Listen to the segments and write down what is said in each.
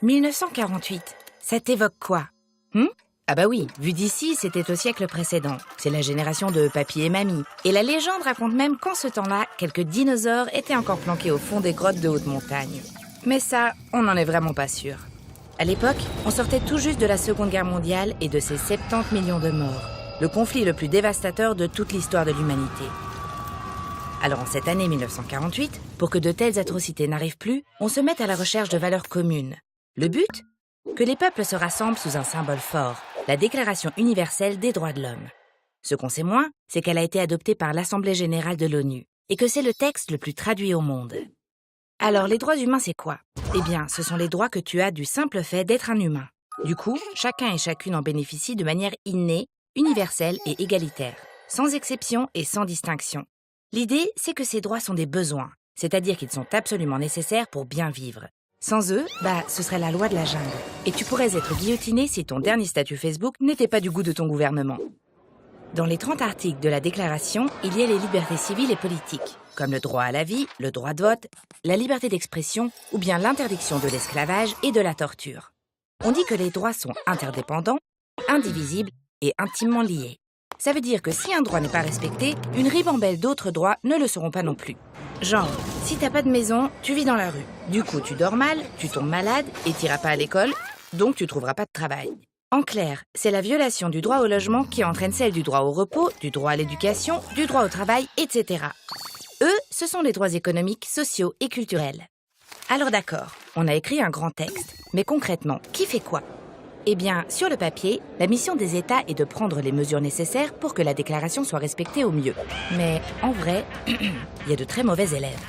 1948, ça t'évoque quoi? Ah bah oui, vu d'ici, c'était au siècle précédent. C'est la génération de papy et mamie. Et la légende raconte même qu'en ce temps-là, quelques dinosaures étaient encore planqués au fond des grottes de haute montagne. Mais ça, on n'en est vraiment pas sûr. À l'époque, on sortait tout juste de la Seconde Guerre mondiale et de ses 70 millions de morts. Le conflit le plus dévastateur de toute l'histoire de l'humanité. Alors en cette année 1948, pour que de telles atrocités n'arrivent plus, on se met à la recherche de valeurs communes. Le but? Que les peuples se rassemblent sous un symbole fort, la Déclaration universelle des droits de l'homme. Ce qu'on sait moins, c'est qu'elle a été adoptée par l'Assemblée générale de l'ONU et que c'est le texte le plus traduit au monde. Alors, les droits humains, c'est quoi? Eh bien, ce sont les droits que tu as du simple fait d'être un humain. Du coup, chacun et chacune en bénéficie de manière innée, universelle et égalitaire, sans exception et sans distinction. L'idée, c'est que ces droits sont des besoins, c'est-à-dire qu'ils sont absolument nécessaires pour bien vivre. Sans eux, ce serait la loi de la jungle. Et tu pourrais être guillotiné si ton dernier statut Facebook n'était pas du goût de ton gouvernement. Dans les 30 articles de la Déclaration, il y a les libertés civiles et politiques, comme le droit à la vie, le droit de vote, la liberté d'expression ou bien l'interdiction de l'esclavage et de la torture. On dit que les droits sont interdépendants, indivisibles et intimement liés. Ça veut dire que si un droit n'est pas respecté, une ribambelle d'autres droits ne le seront pas non plus. Genre, si t'as pas de maison, tu vis dans la rue. Du coup, tu dors mal, tu tombes malade et t'iras pas à l'école, donc tu trouveras pas de travail. En clair, c'est la violation du droit au logement qui entraîne celle du droit au repos, du droit à l'éducation, du droit au travail, etc. Eux, ce sont les droits économiques, sociaux et culturels. Alors d'accord, on a écrit un grand texte, mais concrètement, qui fait quoi? Eh bien, sur le papier, la mission des États est de prendre les mesures nécessaires pour que la déclaration soit respectée au mieux. Mais en vrai, il y a de très mauvais élèves.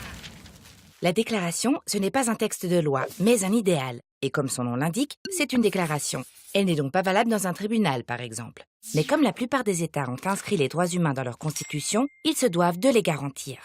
La déclaration, ce n'est pas un texte de loi, mais un idéal. Et comme son nom l'indique, c'est une déclaration. Elle n'est donc pas valable dans un tribunal, par exemple. Mais comme la plupart des États ont inscrit les droits humains dans leur constitution, ils se doivent de les garantir.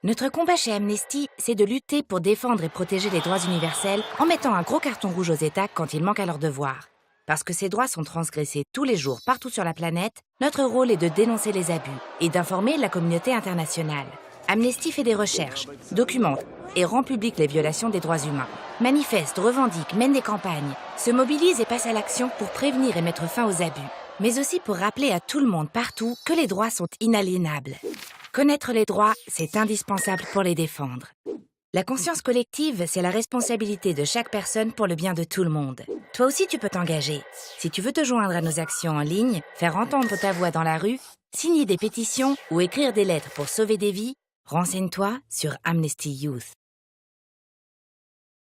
Notre combat chez Amnesty, c'est de lutter pour défendre et protéger les droits universels en mettant un gros carton rouge aux États quand ils manquent à leurs devoirs. Parce que ces droits sont transgressés tous les jours partout sur la planète, notre rôle est de dénoncer les abus et d'informer la communauté internationale. Amnesty fait des recherches, documente et rend publiques les violations des droits humains. Manifeste, revendique, mène des campagnes, se mobilise et passe à l'action pour prévenir et mettre fin aux abus. Mais aussi pour rappeler à tout le monde partout que les droits sont inaliénables. Connaître les droits, c'est indispensable pour les défendre. La conscience collective, c'est la responsabilité de chaque personne pour le bien de tout le monde. Toi aussi, tu peux t'engager. Si tu veux te joindre à nos actions en ligne, faire entendre ta voix dans la rue, signer des pétitions ou écrire des lettres pour sauver des vies, renseigne-toi sur Amnesty Youth.